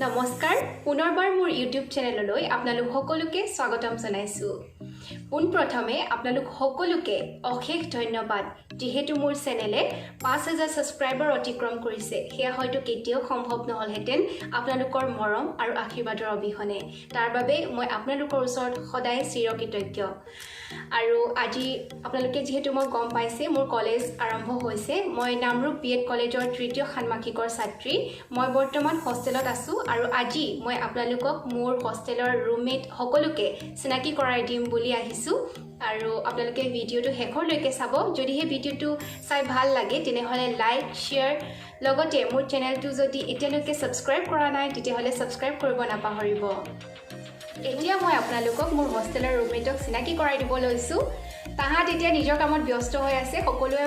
নমস্কাৰ পুনৰবাৰ মোৰ ইউটিউব চেনেললৈ আপোনালোক সকলোকে স্বাগতম জনাইছো পোনপ্ৰথমে আপোনালোক সকলোকে অশেষ ধন্যবাদ যেহেতু মোৰ চেনেলে 5000 সাবস্ক্ৰাইবাৰ অতিক্ৰম কৰিছে হেয়া হয়তো কেতিয়াও সম্ভৱ নহলহেতেন আপোনালোকৰ মৰম আৰু আশীৰ্বাদৰ অবিহনে তাৰ বাবে মই আপোনালোকৰ ওচৰত সদায় চিৰকৃতজ্ঞ আৰু আজি আপোনালোকে যেহেতু মই গম পাইছে মোৰ কলেজ আৰম্ভ হৈছে মই নামৰূপ বিএড কলেজৰ তৃতীয় ষান্মাসিকৰ ছাত্ৰী মই বৰ্তমান হোষ্টেলত আছো আৰু আজি মই আপোনালোকক মোৰ হোষ্টেলৰ ৰুমমেট সকলোকে চিনাকি কৰাই দিম বুলি আহিছো আৰু আপোনালোকে ভিডিঅটো শেষৰলৈকে চাব যদি হে ভিডিঅটো চাই ভাল লাগে তেনেহলে লাইক শেয়াৰ লগতে মোৰ চেনেলটো যদি এতিয়ালৈকে সাবস্ক্ৰাইব কৰা নাই তেতিয়াহলে সাবস্ক্ৰাইব কৰিব নাপাহৰিব এতিয়া মই আপোনালোকক মোৰ হোষ্টেলৰ ৰুমমেটক চিনাকি কৰাই দিব লৈছো তাহাত এতিয়া নিজৰ কামত ব্যস্ত হৈ আছে সকলোৱে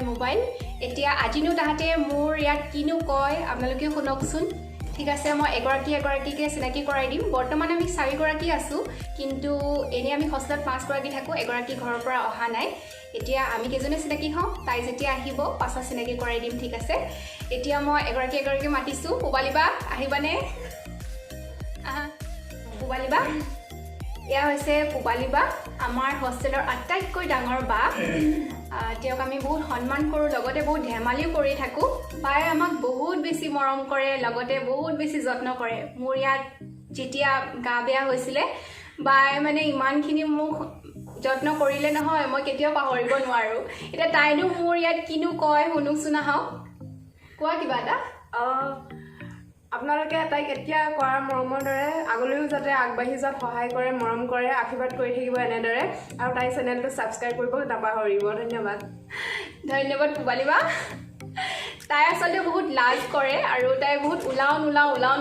মোবাইল এতিয়া আজিনো তাহাতে মোৰ ইয়াত কিনো কয় আপোনালোকে শুনকচোন ঠিক আছে মই এগৰাকীকে চিনাকি কৰাই দিম বৰ্তমান আমি 4 গৰাকী আছো কিন্তু এনে আমি হোষ্টেলত 5 গৰাকী থাকো এগৰাকী ঘৰৰ পৰা অহা নাই এতিয়া আমি কেজনে চিনাকি হওঁ তাই যেতিয়া আহিব পাছা চিনাকি কৰাই দিম ঠিক আছে এতিয়া মই এগৰাকী মাতিছো পুবালিবা আহিবানে আহা পুবালিবা এয়া হৈছে পুবালিবা আমাৰ হোষ্টেলৰ আটাইতকৈ ডাঙৰ বা তেওঁক আমি বহুত সন্মান কৰোঁ লগতে বহুত ধেমালিও কৰি থাকোঁ বায়ে আমাক বহুত বেছি মৰম কৰে লগতে বহুত বেছি যত্ন কৰে মোৰ ইয়াত যেতিয়া গা বেয়া হৈছিলে বায়ে মানে ইমানখিনি মোক যত্ন কৰিলে নহয় মই কেতিয়াও পাহৰিব নোৱাৰো এটা তাইনো মোৰ ইয়াত কিনো কয় শুনুচোন আহক কোৱা কিবা এটা আপোনালোকে তাইক এতিয়া কৰাৰ মৰমৰ দৰে আগলৈও যাতে আগবাঢ়ি যোৱাত সহায় কৰে মৰম কৰে আশীৰ্বাদ কৰি থাকিব এনেদৰে আৰু তাই চেনেলটো সাবস্ক্ৰাইব কৰিব নাপাহৰিব ধন্যবাদ পুবালিবা তাই আচলতে বহুত লাজ কৰে আৰু তাই বহুত ওলাও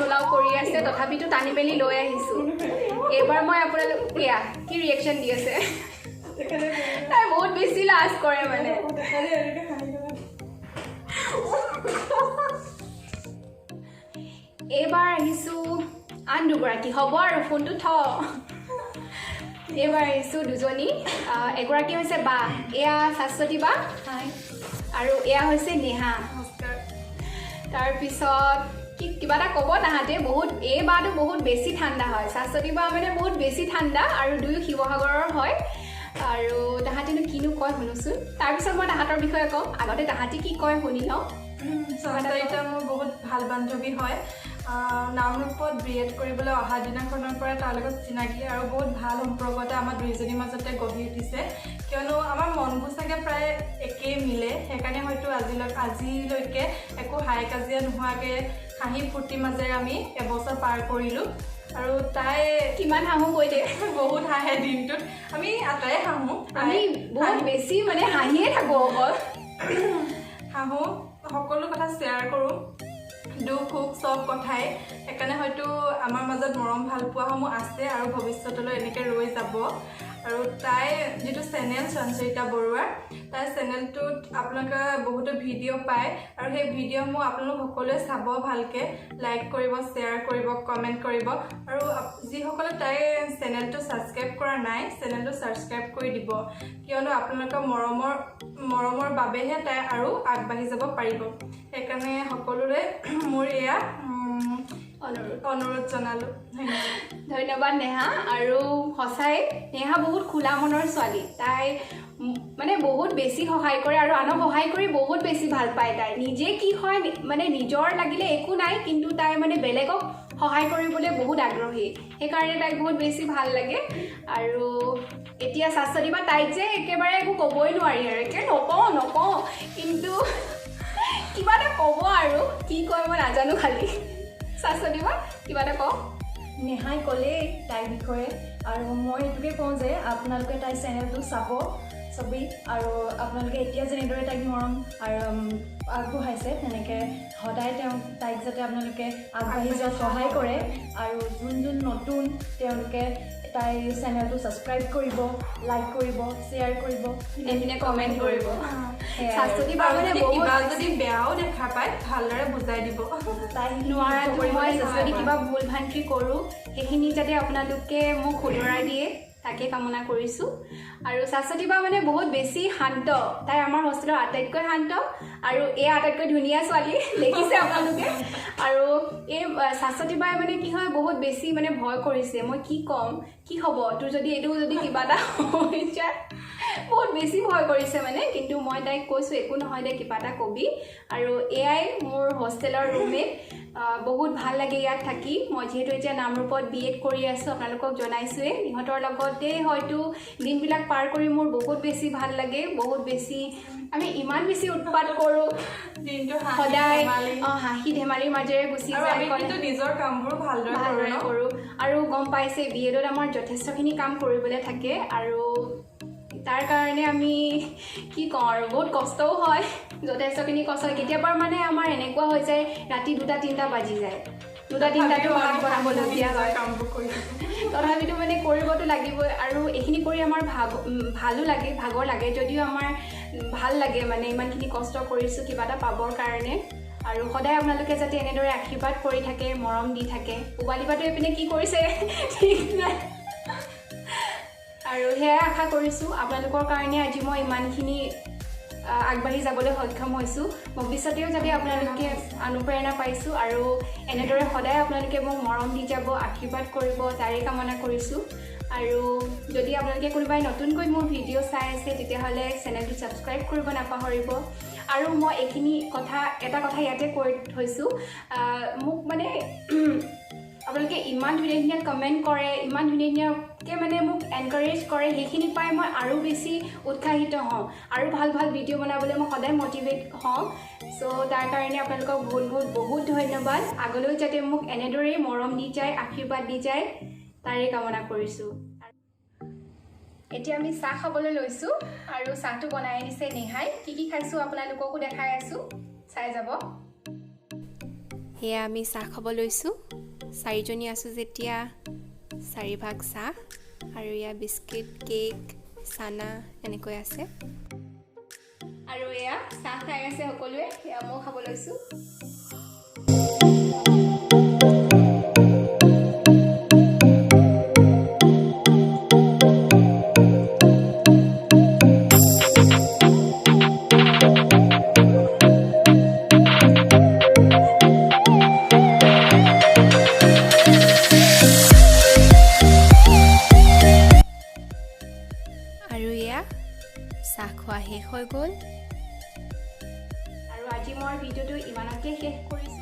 নোলাও কৰি আছে তথাপিতো টানি পেলি লৈ আহিছো এবাৰ মই আপোনালোক কি ৰিয়েকশ্যন দি আছে তাই বহুত বেছি লাজ কৰে মানে এবাৰ আহিছো আন দুগৰাকী হ'ব আৰু ফোনটো এবাৰ আহিছো দুজনী এগৰাকী হৈছে বা এয়া শাশ্বতী বা আৰু এয়া হৈছে নেহা তাৰপিছত কিবা এটা ক'ব তাহাঁতে বহুত এই বাটো বহুত বেছি ঠাণ্ডা হয় শাশ্বতী বা মানে বহুত বেছি ঠাণ্ডা আৰু দুয়ো শিৱসাগৰৰ হয় আৰু তাহাঁতেনো কিনো কয় শুনোচোন তাৰপিছত মই তাহাঁতৰ বিষয়ে কওঁ আগতে তাহাঁতে কি কয় শুনি লওঁ সঞ্চাৰিতা মোৰ বহুত ভাল বান্ধৱী হয় নামৰূপত বিএড কৰিবলৈ অহা দিনাখনৰ পৰা তাৰ লগত চিনাকি আৰু বহুত ভাল সম্পৰ্কতে আমাৰ দুইজনীৰ মাজতে গঢ়ি উঠিছে কিয়নো আমাৰ মনবোৰ চাগে প্ৰায় একেই মিলে সেইকাৰণে হয়তো আজিলৈকে একো হাই কাজিয়া নোহোৱাকৈ হাঁহি ফূৰ্তিৰ মাজেৰে আমি এবছৰ পাৰ কৰিলোঁ আৰু তাই কিমান হাঁহো কৈ দিয়ে বহুত হাঁহে দিনটোত আমি আটাই হাঁহো আমি বহুত বেছি মানে হাঁহিয়ে থাকোঁ অকল হাঁহো সকলো কথা শ্বেয়াৰ কৰোঁ দুখ সুখ চব কথাই সেইকাৰণে হয়তো আমাৰ মাজত মৰম ভাল পোৱাসমূহ আছে আৰু ভৱিষ্যতলৈ এনেকৈ ৰৈ যাব আৰু তাই যিটো চেনেল সঞ্চয়িতা বৰুৱাৰ তাই চেনেলটোত আপোনালোকে বহুতো ভিডিঅ' পায় আৰু সেই ভিডিঅ'সমূহ আপোনালোক সকলোৱে চাব ভালকৈ লাইক কৰিব শ্বেয়াৰ কৰিব কমেণ্ট কৰিব আৰু যিসকলে তাই চেনেলটো ছাবস্ক্ৰাইব কৰা নাই চেনেলটো ছাবস্ক্ৰাইব কৰি দিব কিয়নো আপোনালোকৰ মৰমৰ বাবেহে তাই আৰু আগবাঢ়ি যাব পাৰিব সেইকাৰণে সকলোৰে মোৰ এয়া অনুৰোধ জনালোঁ ধন্যবাদ নেহা আৰু সঁচাই নেহা বহুত খোলা মনৰ ছোৱালী তাই মানে বহুত বেছি সহায় কৰে আৰু আনক সহায় কৰি বহুত বেছি ভাল পায় তাই নিজে কি হয় মানে নিজৰ লাগিলে একো নাই কিন্তু তাই মানে বেলেগক সহায় কৰিবলৈ বহুত আগ্ৰহী সেইকাৰণে তাইক বহুত বেছি ভাল লাগে আৰু এতিয়া শাশ্বতী বা তাইক যে একেবাৰে একো ক'বই নোৱাৰি আৰু একে নকওঁ কিন্তু কিবা এটা ক'ব আৰু কি কয় মই নাজানো খালি শাশ্বতী বা কিবা এটা কওঁ নেহাই ক'লেই তাইৰ বিষয়ে আৰু মই এইটোকে কওঁ যে আপোনালোকে তাইৰ চেনেলটো চাব চবেই আৰু আপোনালোকে এতিয়া যেনেদৰে তাইক মৰম আৰু আগবঢ়াইছে তেনেকৈ সদায় তাইক যাতে আপোনালোকে আগবাঢ়ি যোৱাত সহায় কৰে আৰু যোন নতুন তেওঁলোকে তাইৰ চেনেলটো ছাবস্ক্ৰাইব কৰিব লাইক কৰিব শ্বেয়াৰ কৰিব এনে কমেণ্ট কৰিব শাশ্বতী বা কিবা যদি বেয়াও দেখা পায় ভালদৰে বুজাই দিব তাই নোৱাৰাটো মই যদি কিবা ভুল ভ্ৰান্তি কৰোঁ সেইখিনি যাতে আপোনালোকে মোক শুধৰাই দিয়ে তাকে কামনা কৰিছোঁ আৰু শাশ্বতী বা মানে বহুত বেছি শান্ত তাই আমাৰ হোষ্টেলৰ আটাইতকৈ শান্ত আৰু এই আটাইতকৈ ধুনীয়া ছোৱালী দেখিছে আপোনালোকে আৰু এই শাশ্বতী বাই মানে কি হয় বহুত বেছি মানে ভয় কৰিছে মই কি ক'ম কি হ'ব তোৰ যদি এইটো যদি কিবা এটা হৈ যায় বহুত বেছি ভয় কৰিছে মানে কিন্তু মই তাইক কৈছোঁ একো নহয় দে কিবা এটা কবি আৰু এয়াই মোৰ হোষ্টেলৰ ৰুমমেট বহুত ভাল লাগে ইয়াত থাকি মই যেহেতু এতিয়া নামৰূপত BEd কৰি আছোঁ আপোনালোকক জনাইছোঁৱে ইহঁতৰ লগতে হয়তো দিনবিলাক পাৰ কৰি মোৰ বহুত বেছি ভাল লাগে বহুত বেছি আমি ইমান বেছি উৎপাত কৰোঁ দিনটো সদায় হাঁহি ধেমালিৰ মাজেৰে গুচি যায় কিন্তু নিজৰ কামবোৰ ভালদৰে কৰোঁ আৰু গম পাইছে BEdত আমাৰ যথেষ্টখিনি কাম কৰিবলৈ থাকে আৰু তাৰ কাৰণে আমি কি কওঁ আৰু বহুত কষ্টও হয় যথেষ্টখিনি কষ্ট হয় কেতিয়াবা মানে আমাৰ এনেকুৱা হৈ যায় ৰাতি 2-3টা বাজি যায় 2-3টাতো ভাত বনাবলগীয়া হয় তথাপিতো মানে কৰিবতো লাগিবই আৰু এইখিনি কৰি আমাৰ ভালো লাগে ভাগৰ লাগে যদিও আমাৰ ভাল লাগে মানে ইমানখিনি কষ্ট কৰিছোঁ কিবা এটা পাবৰ কাৰণে আৰু সদায় আপোনালোকে যাতে এনেদৰে আশীৰ্বাদ কৰি থাকে মৰম দি থাকে পোৱালি বাটো এইপিনে কি কৰিছে ঠিক নাই আৰু সেয়াই আশা কৰিছোঁ আপোনালোকৰ কাৰণে আজি মই ইমানখিনি আগবাঢ়ি যাবলৈ সক্ষম হৈছোঁ ভৱিষ্যতেও যাতে আপোনালোকে অনুপ্ৰেৰণা পাইছোঁ আৰু এনেদৰে সদায় আপোনালোকে মোক মৰম দি যাব আশীৰ্বাদ কৰিব তাৰে কামনা কৰিছোঁ আৰু যদি আপোনালোকে কোনোবাই নতুনকৈ মোৰ ভিডিঅ' চাই আছে তেতিয়াহ'লে চেনেলটো ছাবস্ক্ৰাইব কৰিব নাপাহৰিব আৰু মই এইখিনি এটা কথা ইয়াতে কৈ থৈছোঁ মোক মানে আপোনালোকে ইমান ধুনীয়া ধুনীয়া কমেণ্ট কৰে ইমান ধুনীয়া ধুনীয়াকৈ মানে মোক এনকাৰেজ কৰে সেইখিনি পাই মই আৰু বেছি উৎসাহিত হওঁ আৰু ভাল ভাল ভিডিঅ' বনাবলৈ মই সদায় মটিভেট হওঁ চ' তাৰ কাৰণে আপোনালোকক বহুত ধন্যবাদ আগলৈও যাতে মোক এনেদৰেই মৰম দি যায় আশীৰ্বাদ দি যায় তাৰে কামনা কৰিছোঁ এতিয়া আমি চাহ খাবলৈ লৈছোঁ আৰু চাহটো বনাই আনিছে নেহাই কি খাইছোঁ আপোনালোককো দেখাই আছোঁ চাই যাব সেয়া আমি চাহ খাব লৈছোঁ 4জনী আছোঁ যেতিয়া 4 ভাগ চাহ আৰু এয়া বিস্কিট কেক চানা এনেকৈ আছে আৰু এয়া চাহ খাই আছে সকলোৱে এয়া মই খাব লৈছোঁ চাহ খোৱা শেষ হৈ গ'ল আৰু আজি মই ভিডিঅ'টো ইমানতে শেষ কৰিছোঁ